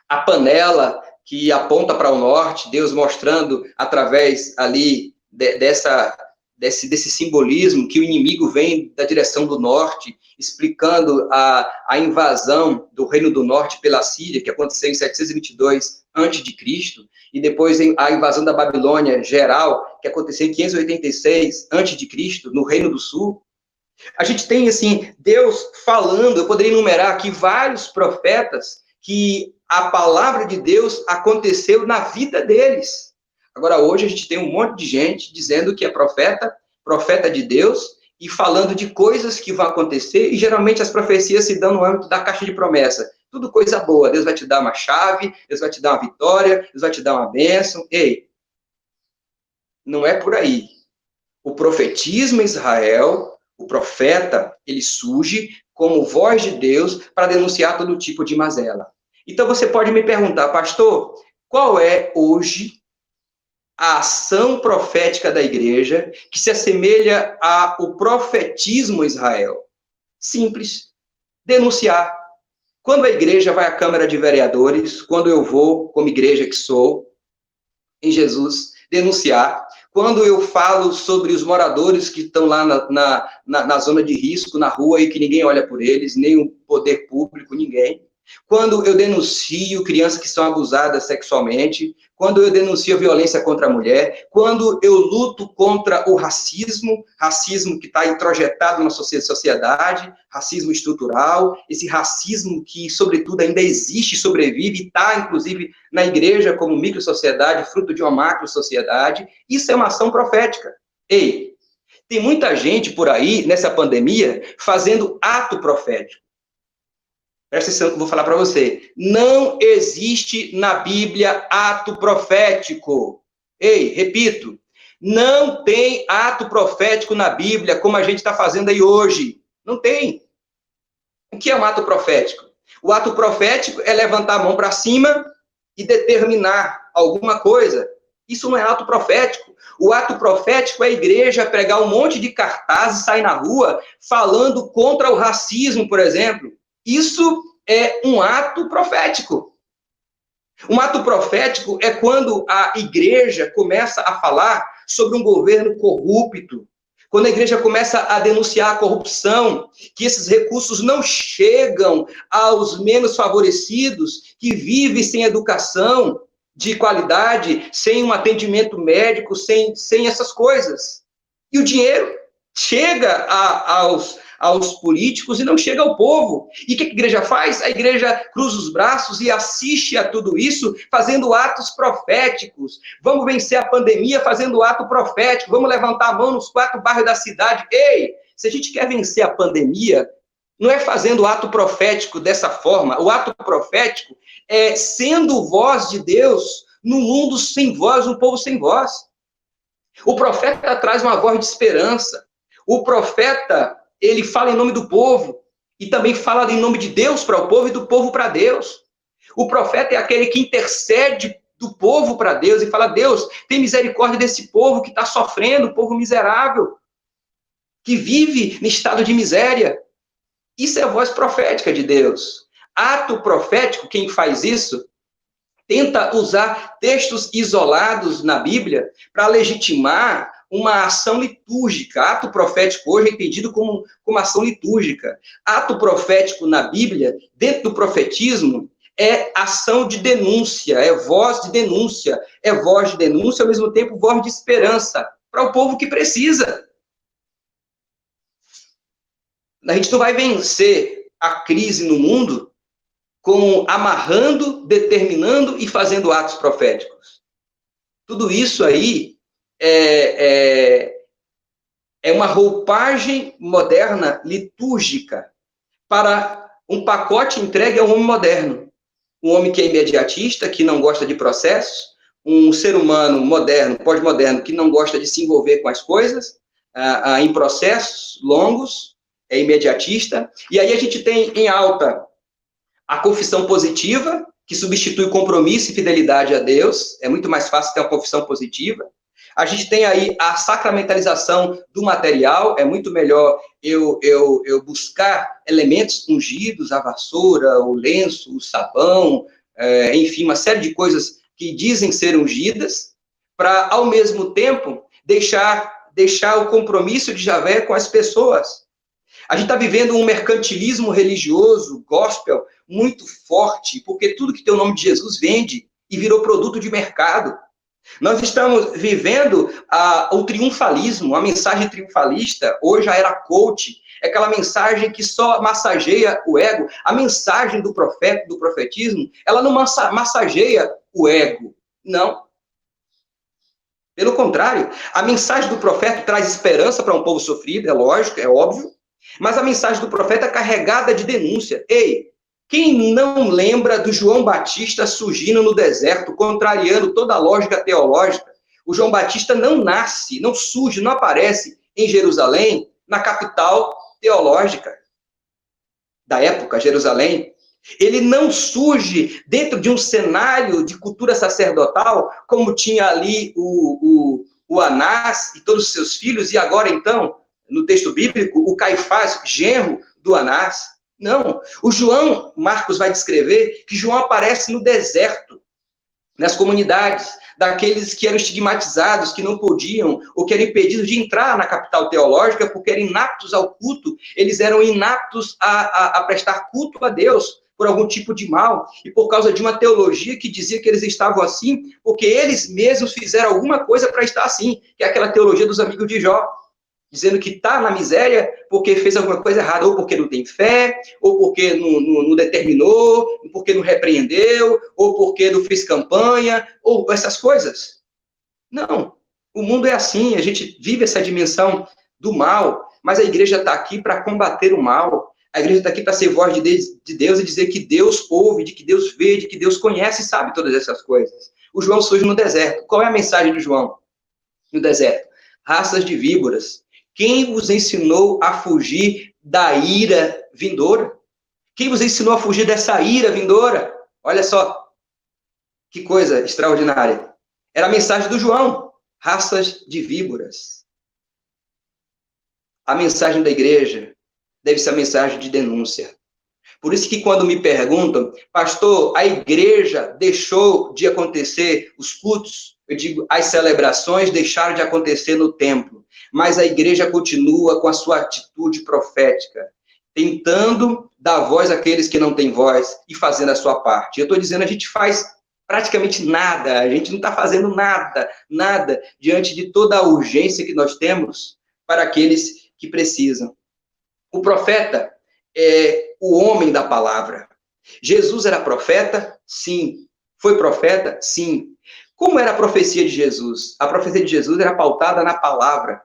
A panela que aponta para o norte, Deus mostrando através ali desse simbolismo que o inimigo vem da direção do norte, explicando a invasão do Reino do Norte pela Síria, que aconteceu em 722 a.C., e depois a invasão da Babilônia geral, que aconteceu em 586 a.C., no Reino do Sul. A gente tem, assim, Deus falando, eu poderia enumerar aqui vários profetas que a palavra de Deus aconteceu na vida deles. Agora, hoje, a gente tem um monte de gente dizendo que é profeta de Deus, e falando de coisas que vão acontecer, e geralmente as profecias se dão no âmbito da caixa de promessa. Tudo coisa boa, Deus vai te dar uma chave, Deus vai te dar uma vitória, Deus vai te dar uma bênção. Ei, não é por aí. O profetismo em Israel, o profeta, ele surge como voz de Deus para denunciar todo tipo de mazela. Então você pode me perguntar, pastor, qual é hoje a ação profética da igreja que se assemelha ao profetismo em Israel? Simples, denunciar. Quando a igreja vai à Câmara de Vereadores, quando eu vou, como igreja que sou, em Jesus, denunciar. Quando eu falo sobre os moradores que estão lá na zona de risco, na rua, e que ninguém olha por eles, nem o poder público, ninguém. Quando eu denuncio crianças que são abusadas sexualmente, quando eu denuncio a violência contra a mulher, quando eu luto contra o racismo que está introjetado na sociedade, racismo estrutural, esse racismo que, sobretudo, ainda existe, sobrevive e está, inclusive, na igreja como micro-sociedade, fruto de uma macro-sociedade, isso é uma ação profética. Ei, tem muita gente por aí, nessa pandemia, fazendo ato profético. Presta atenção que eu vou falar para você. Não existe na Bíblia ato profético. Ei, repito, não tem ato profético na Bíblia como a gente está fazendo aí hoje. Não tem. O que é um ato profético? O ato profético é levantar a mão para cima e determinar alguma coisa. Isso não é ato profético. O ato profético é a igreja pregar um monte de cartazes e sair na rua falando contra o racismo, por exemplo. Isso é um ato profético. Um ato profético é quando a igreja começa a falar sobre um governo corrupto, quando a igreja começa a denunciar a corrupção, que esses recursos não chegam aos menos favorecidos, que vivem sem educação, de qualidade, sem um atendimento médico, sem essas coisas. E o dinheiro chega aos políticos e não chega ao povo. E o que a igreja faz? A igreja cruza os braços e assiste a tudo isso, fazendo atos proféticos. Vamos vencer a pandemia fazendo ato profético. Vamos levantar a mão nos 4 bairros da cidade. Ei, se a gente quer vencer a pandemia, não é fazendo ato profético dessa forma. O ato profético é sendo voz de Deus no mundo sem voz, um povo sem voz. O profeta traz uma voz de esperança. O profeta, ele fala em nome do povo e também fala em nome de Deus para o povo e do povo para Deus. O profeta é aquele que intercede do povo para Deus e fala: Deus, tem misericórdia desse povo que está sofrendo, povo miserável, que vive em estado de miséria. Isso é a voz profética de Deus. Ato profético, quem faz isso, tenta usar textos isolados na Bíblia para legitimar uma ação litúrgica. Ato profético hoje é entendido como ação litúrgica. Ato profético na Bíblia, dentro do profetismo, é ação de denúncia, é voz de denúncia. É voz de denúncia, ao mesmo tempo voz de esperança para o povo que precisa. A gente não vai vencer a crise no mundo amarrando, determinando e fazendo atos proféticos. Tudo isso aí é uma roupagem moderna, litúrgica, para um pacote entregue ao homem moderno. Um homem que é imediatista, que não gosta de processos, um ser humano moderno, pós-moderno, que não gosta de se envolver com as coisas, em processos longos, é imediatista. E aí a gente tem em alta a confissão positiva, que substitui compromisso e fidelidade a Deus. É muito mais fácil ter uma confissão positiva. A gente tem aí a sacramentalização do material. É muito melhor eu buscar elementos ungidos, a vassoura, o lenço, o sabão, enfim, uma série de coisas que dizem ser ungidas, para, ao mesmo tempo, deixar o compromisso de Javé com as pessoas. A gente está vivendo um mercantilismo religioso, gospel, muito forte, porque tudo que tem o nome de Jesus vende e virou produto de mercado. Nós estamos vivendo o triunfalismo, a mensagem triunfalista. Hoje a era coach, é aquela mensagem que só massageia o ego. A mensagem do profeta, do profetismo, ela não massageia o ego, não. Pelo contrário, a mensagem do profeta traz esperança para um povo sofrido, é lógico, é óbvio, mas a mensagem do profeta é carregada de denúncia. Ei, quem não lembra do João Batista surgindo no deserto, contrariando toda a lógica teológica? O João Batista não nasce, não surge, não aparece em Jerusalém, na capital teológica da época, Jerusalém. Ele não surge dentro de um cenário de cultura sacerdotal, como tinha ali o Anás e todos os seus filhos, e agora, então, no texto bíblico, o Caifás, genro do Anás. Não, o João, Marcos vai descrever que João aparece no deserto, nas comunidades, daqueles que eram estigmatizados, que não podiam, ou que eram impedidos de entrar na capital teológica, porque eram inaptos ao culto, eles eram inaptos a prestar culto a Deus, por algum tipo de mal, e por causa de uma teologia que dizia que eles estavam assim, porque eles mesmos fizeram alguma coisa para estar assim, que é aquela teologia dos amigos de Jó, dizendo que está na miséria porque fez alguma coisa errada, ou porque não tem fé, ou porque não determinou, ou porque não repreendeu, ou porque não fez campanha, ou essas coisas. Não, o mundo é assim, a gente vive essa dimensão do mal, mas a igreja está aqui para combater o mal, a igreja está aqui para ser voz de Deus e dizer que Deus ouve, de que Deus vê, de que Deus conhece e sabe todas essas coisas. O João surge no deserto. Qual é a mensagem de João no deserto? Raças de víboras. Quem vos ensinou a fugir da ira vindoura? Quem vos ensinou a fugir dessa ira vindoura? Olha só, que coisa extraordinária. Era a mensagem do João, raças de víboras. A mensagem da igreja deve ser a mensagem de denúncia. Por isso que quando me perguntam, pastor, a igreja deixou de acontecer os cultos? Eu digo, as celebrações deixaram de acontecer no templo, mas a igreja continua com a sua atitude profética, tentando dar voz àqueles que não têm voz e fazendo a sua parte. Eu estou dizendo, a gente faz praticamente nada, a gente não está fazendo nada diante de toda a urgência que nós temos para aqueles que precisam. O profeta é o homem da palavra. Jesus era profeta? Sim. Foi profeta? Sim. Como era a profecia de Jesus? A profecia de Jesus era pautada na palavra,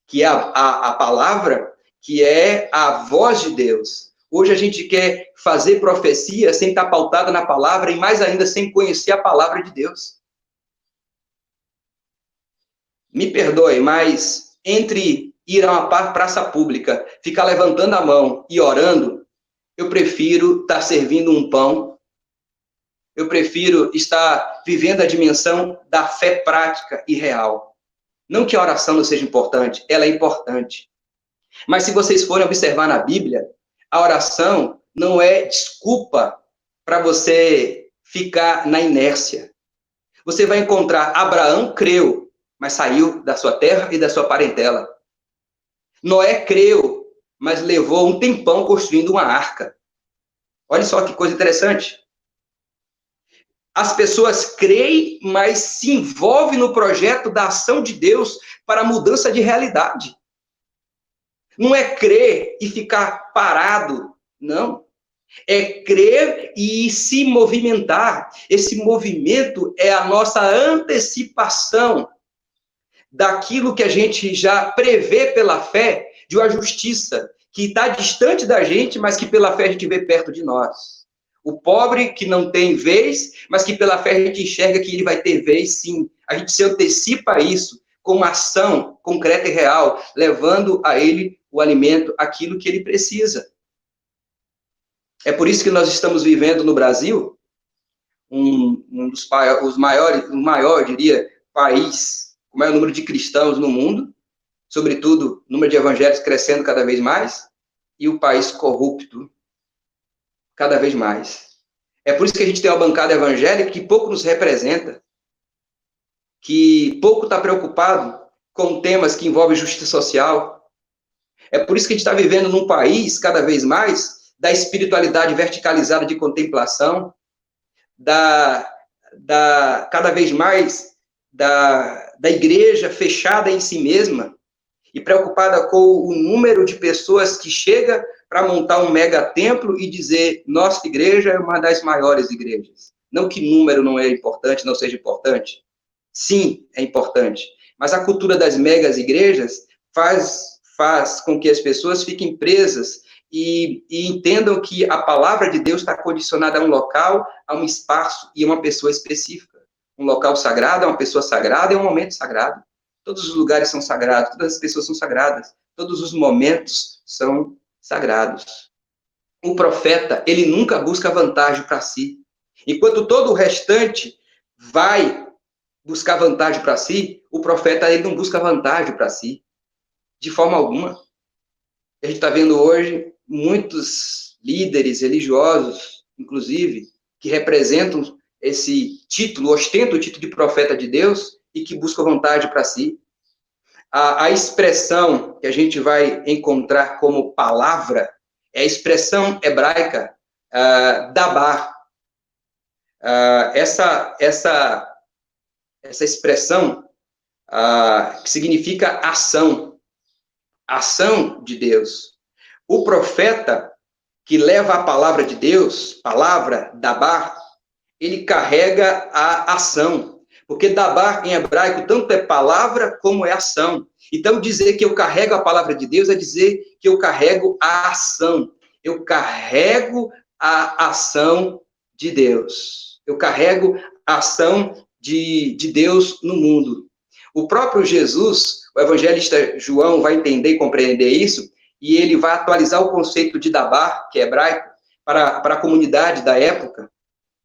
que é a palavra que é a voz de Deus. Hoje a gente quer fazer profecia sem estar pautada na palavra e mais ainda sem conhecer a palavra de Deus. Me perdoe, mas entre ir a uma praça pública, ficar levantando a mão e orando, eu prefiro estar servindo um pão, eu prefiro estar vivendo a dimensão da fé prática e real. Não que a oração não seja importante, ela é importante. Mas se vocês forem observar na Bíblia, a oração não é desculpa para você ficar na inércia. Você vai encontrar Abraão creu, mas saiu da sua terra e da sua parentela. Noé creu, mas levou um tempão construindo uma arca. Olha só que coisa interessante. As pessoas creem, mas se envolvem no projeto da ação de Deus para a mudança de realidade. Não é crer e ficar parado, não. É crer e se movimentar. Esse movimento é a nossa antecipação daquilo que a gente já prevê pela fé, de uma justiça que está distante da gente, mas que pela fé a gente vê perto de nós. O pobre que não tem vez, mas que pela fé a gente enxerga que ele vai ter vez, sim. A gente se antecipa a isso com uma ação concreta e real, levando a ele o alimento, aquilo que ele precisa. É por isso que nós estamos vivendo no Brasil um dos maiores, o maior, diria, país com o maior número de cristãos no mundo, sobretudo o número de evangélicos crescendo cada vez mais, e o país corrupto cada vez mais. É por isso que a gente tem uma bancada evangélica que pouco nos representa, que pouco está preocupado com temas que envolvem justiça social. É por isso que a gente está vivendo num país, cada vez mais, da espiritualidade verticalizada de contemplação, cada vez mais da igreja fechada em si mesma e preocupada com o número de pessoas que chega para montar um mega templo e dizer, nossa igreja é uma das maiores igrejas. Não que número não é importante, não seja importante. Sim, é importante. Mas a cultura das megas igrejas faz com que as pessoas fiquem presas e entendam que a palavra de Deus está condicionada a um local, a um espaço e a uma pessoa específica. Um local sagrado, uma pessoa sagrada e um momento sagrado. Todos os lugares são sagrados, todas as pessoas são sagradas, todos os momentos são sagrados. O profeta, ele nunca busca vantagem para si. Enquanto todo o restante vai buscar vantagem para si, o profeta, ele não busca vantagem para si, de forma alguma. A gente está vendo hoje muitos líderes religiosos, inclusive, que representam esse título, ostentam o título de profeta de Deus e que buscam vantagem para si. A expressão que a gente vai encontrar como palavra é a expressão hebraica dabar. Essa expressão que significa ação de Deus. O profeta que leva a palavra de Deus, palavra, dabar, ele carrega a ação. Porque dabar em hebraico tanto é palavra como é ação. Então, dizer que eu carrego a palavra de Deus é dizer que eu carrego a ação. Eu carrego a ação de Deus. Eu carrego a ação de Deus no mundo. O próprio Jesus, o evangelista João, vai entender e compreender isso, e ele vai atualizar o conceito de dabar, que é hebraico, para a comunidade da época,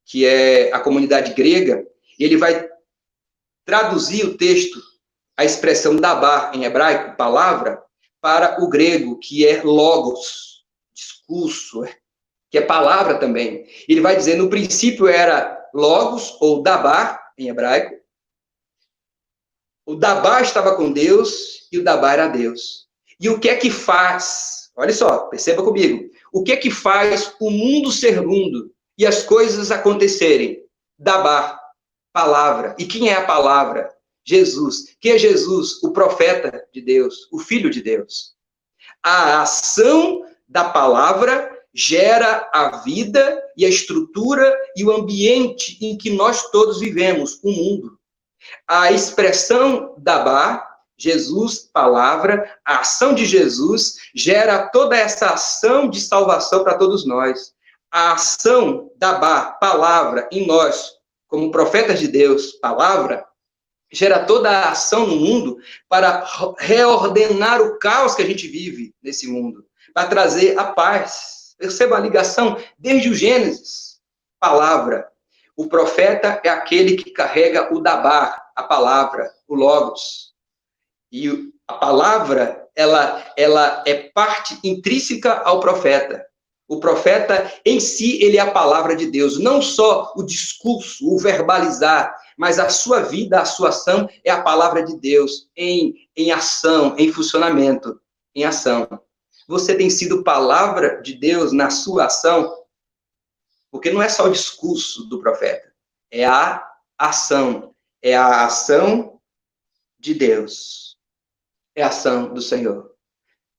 que é a comunidade grega, e ele vai traduzir o texto, a expressão dabar em hebraico, palavra, para o grego, que é logos, discurso, que é palavra também. Ele vai dizer, no princípio era logos, ou dabar, em hebraico. O dabar estava com Deus, e o dabar era Deus. E o que é que faz? Olha só, perceba comigo. O que é que faz o mundo ser mundo e as coisas acontecerem? Dabar, palavra. E quem é a palavra? Jesus. Quem é Jesus? O profeta de Deus, o Filho de Deus. A ação da palavra gera a vida e a estrutura e o ambiente em que nós todos vivemos, o mundo. A expressão Dabar, Jesus, palavra, a ação de Jesus gera toda essa ação de salvação para todos nós. A ação Dabar, palavra, em nós, como profetas de Deus, palavra, gera toda a ação no mundo para reordenar o caos que a gente vive nesse mundo, para trazer a paz. Perceba a ligação desde o Gênesis. Palavra. O profeta é aquele que carrega o Dabar, a palavra, o Logos. E a palavra, ela é parte intrínseca ao profeta. O profeta, em si, ele é a palavra de Deus. Não só o discurso, o verbalizar, mas a sua vida, a sua ação é a palavra de Deus em ação, em funcionamento, em ação. Você tem sido palavra de Deus na sua ação? Porque não é só o discurso do profeta, é a ação de Deus, é a ação do Senhor.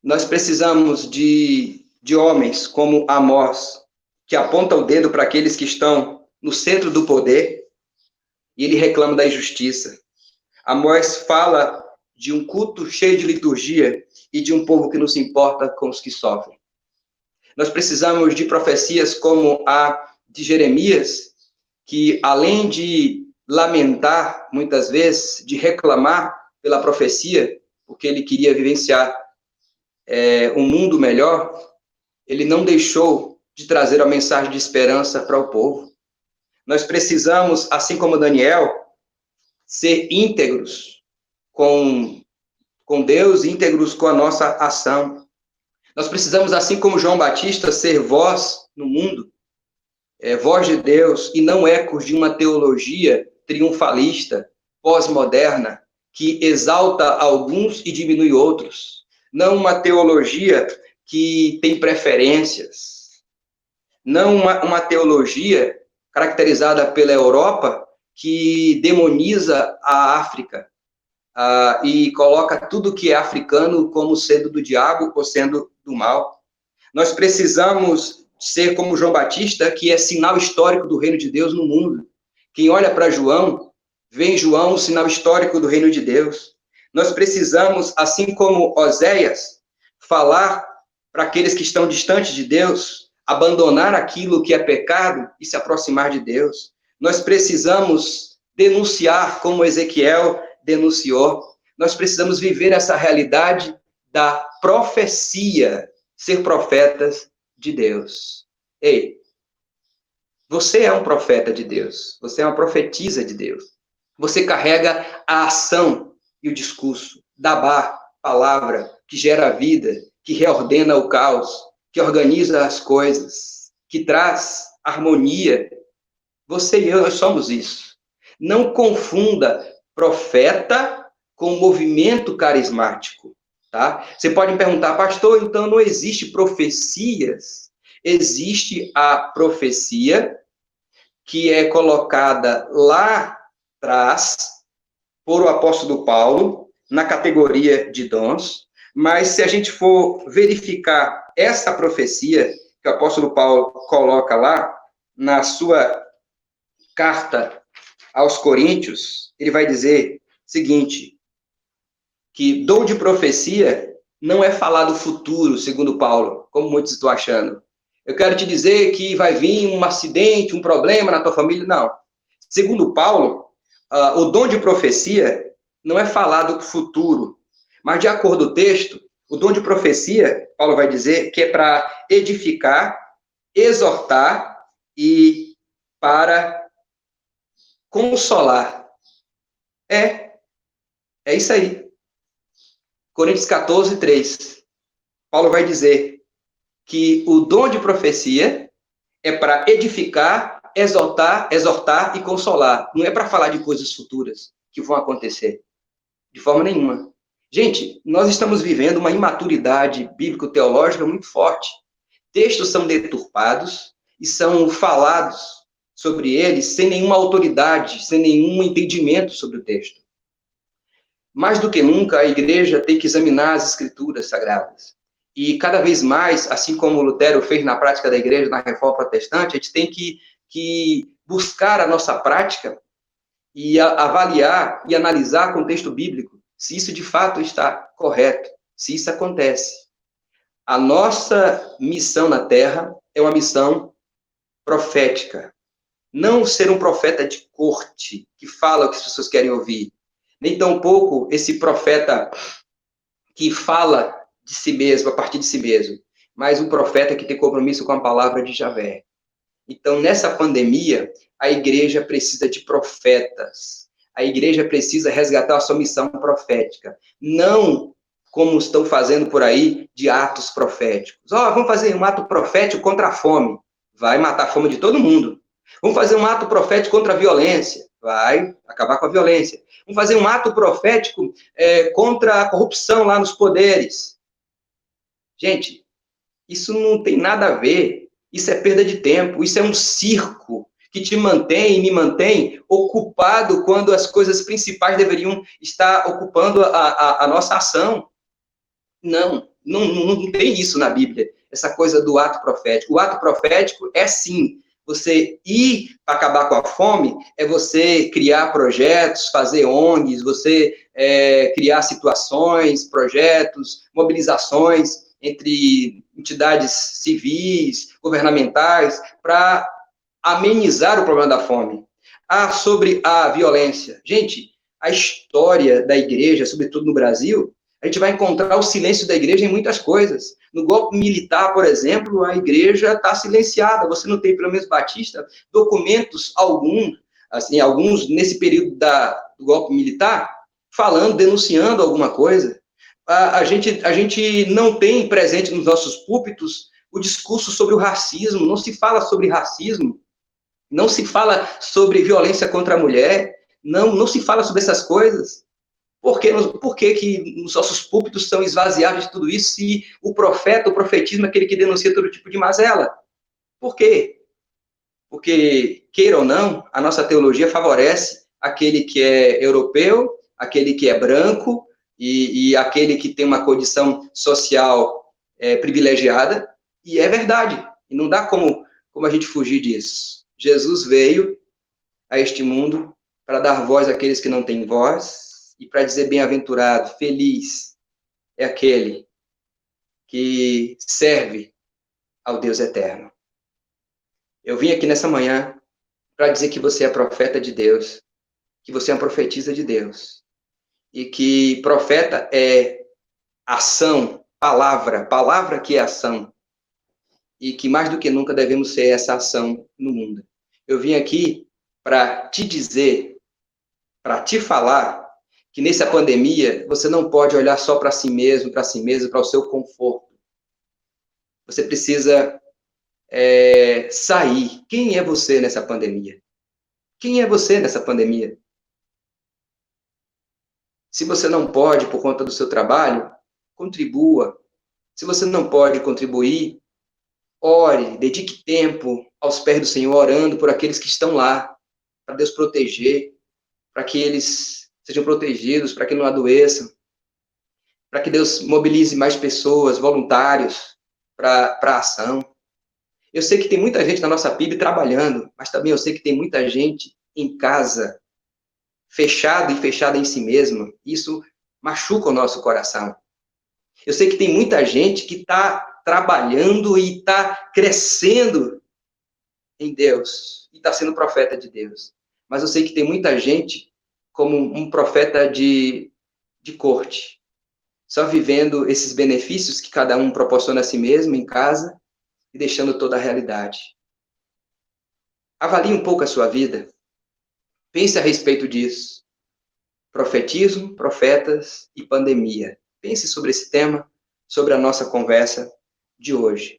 Nós precisamos de homens como Amós, que aponta o dedo para aqueles que estão no centro do poder, e ele reclama da injustiça. Amós fala de um culto cheio de liturgia e de um povo que não se importa com os que sofrem. Nós precisamos de profecias como a de Jeremias, que além de lamentar, muitas vezes, de reclamar pela profecia, porque ele queria vivenciar um mundo melhor, ele não deixou de trazer a mensagem de esperança para o povo. Nós precisamos, assim como Daniel, ser íntegros com Deus, íntegros com a nossa ação. Nós precisamos, assim como João Batista, ser voz no mundo, voz de Deus, e não ecos de uma teologia triunfalista, pós-moderna, que exalta alguns e diminui outros. Não uma teologia que tem preferências. Não uma teologia caracterizada pela Europa, que demoniza a África e coloca tudo que é africano como sendo do diabo ou sendo do mal. Nós precisamos ser como João Batista, que é sinal histórico do reino de Deus no mundo. Quem olha para João, vê em João o sinal histórico do reino de Deus. Nós precisamos, assim como Oséias, falar para aqueles que estão distantes de Deus, abandonar aquilo que é pecado e se aproximar de Deus. Nós precisamos denunciar como Ezequiel denunciou. Nós precisamos viver essa realidade da profecia, ser profetas de Deus. Ei, você é um profeta de Deus, você é uma profetisa de Deus. Você carrega a ação e o discurso, Dabar, palavra, que gera a vida, que reordena o caos, que organiza as coisas, que traz harmonia. Você e eu, nós somos isso. Não confunda profeta com movimento carismático, tá? Você pode me perguntar, pastor, então não existe profecias? Existe a profecia que é colocada lá atrás por o apóstolo Paulo, na categoria de dons, mas se a gente for verificar essa profecia que o apóstolo Paulo coloca lá, na sua carta aos Coríntios, ele vai dizer o seguinte, que dom de profecia não é falar do futuro, segundo Paulo, como muitos estão achando. Eu quero te dizer que vai vir um acidente, um problema na tua família, não. Segundo Paulo, o dom de profecia não é falar do futuro, mas de acordo com o texto, o dom de profecia, Paulo vai dizer, que é para edificar, exortar e para consolar. É isso aí. Coríntios 14, 3. Paulo vai dizer que o dom de profecia é para edificar, exortar e consolar. Não é para falar de coisas futuras que vão acontecer. De forma nenhuma. Gente, nós estamos vivendo uma imaturidade bíblico-teológica muito forte. Textos são deturpados e são falados sobre ele sem nenhuma autoridade, sem nenhum entendimento sobre o texto. Mais do que nunca, a igreja tem que examinar as escrituras sagradas. E cada vez mais, assim como Lutero fez na prática da igreja, na Reforma Protestante, a gente tem que buscar a nossa prática e avaliar e analisar com o texto bíblico se isso de fato está correto, se isso acontece. A nossa missão na Terra é uma missão profética. Não ser um profeta de corte, que fala o que as pessoas querem ouvir. Nem tampouco esse profeta que fala de si mesmo, a partir de si mesmo. Mas um profeta que tem compromisso com a palavra de Javé. Então, nessa pandemia, a igreja precisa de profetas. A igreja precisa resgatar a sua missão profética. Não como estão fazendo por aí, de atos proféticos. Vamos fazer um ato profético contra a fome. Vai matar a fome de todo mundo. Vamos fazer um ato profético contra a violência. Vai acabar com a violência. Vamos fazer um ato profético contra a corrupção lá nos poderes. Gente, isso não tem nada a ver. Isso é perda de tempo. Isso é um circo que te mantém e me mantém ocupado quando as coisas principais deveriam estar ocupando a nossa ação. Não tem isso na Bíblia, essa coisa do ato profético. O ato profético é, sim, você ir para acabar com a fome, é você criar projetos, fazer ONGs, você criar situações, projetos, mobilizações entre entidades civis, governamentais, para amenizar o problema da fome. Sobre a violência. Gente, a história da igreja, sobretudo no Brasil, a gente vai encontrar o silêncio da igreja em muitas coisas. No golpe militar, por exemplo, a igreja está silenciada. Você não tem, pelo menos Batista, documentos alguns nesse período do golpe militar, falando, denunciando alguma coisa. A gente não tem presente nos nossos púlpitos o discurso sobre o racismo. Não se fala sobre racismo. Não se fala sobre violência contra a mulher. Não se fala sobre essas coisas. Por que os nossos púlpitos são esvaziados de tudo isso se o profeta, o profetismo é aquele que denuncia todo tipo de mazela? Por quê? Porque, queira ou não, a nossa teologia favorece aquele que é europeu, aquele que é branco e aquele que tem uma condição social privilegiada, e é verdade. E não dá como a gente fugir disso. Jesus veio a este mundo para dar voz àqueles que não têm voz, e para dizer bem-aventurado, feliz é aquele que serve ao Deus eterno. Eu vim aqui nessa manhã para dizer que você é profeta de Deus, que você é uma profetisa de Deus, e que profeta é ação, palavra que é ação, e que mais do que nunca devemos ser essa ação no mundo. Eu vim aqui para te dizer, para te falar, que nessa pandemia você não pode olhar só para si mesmo, para o seu conforto. Você precisa sair. Quem é você nessa pandemia? Quem é você nessa pandemia? Se você não pode por conta do seu trabalho, contribua. Se você não pode contribuir, ore, dedique tempo aos pés do Senhor, orando por aqueles que estão lá, para Deus proteger, para que eles sejam protegidos, para que não adoeçam, para que Deus mobilize mais pessoas, voluntários, para a ação. Eu sei que tem muita gente na nossa PIB trabalhando, mas também eu sei que tem muita gente em casa, fechada em si mesma. Isso machuca o nosso coração. Eu sei que tem muita gente que está trabalhando e está crescendo em Deus, e está sendo profeta de Deus. Mas eu sei que tem muita gente como um profeta de corte, só vivendo esses benefícios que cada um proporciona a si mesmo em casa e deixando toda a realidade. Avalie um pouco a sua vida. Pense a respeito disso. Profetismo, profetas e pandemia. Pense sobre esse tema, sobre a nossa conversa de hoje.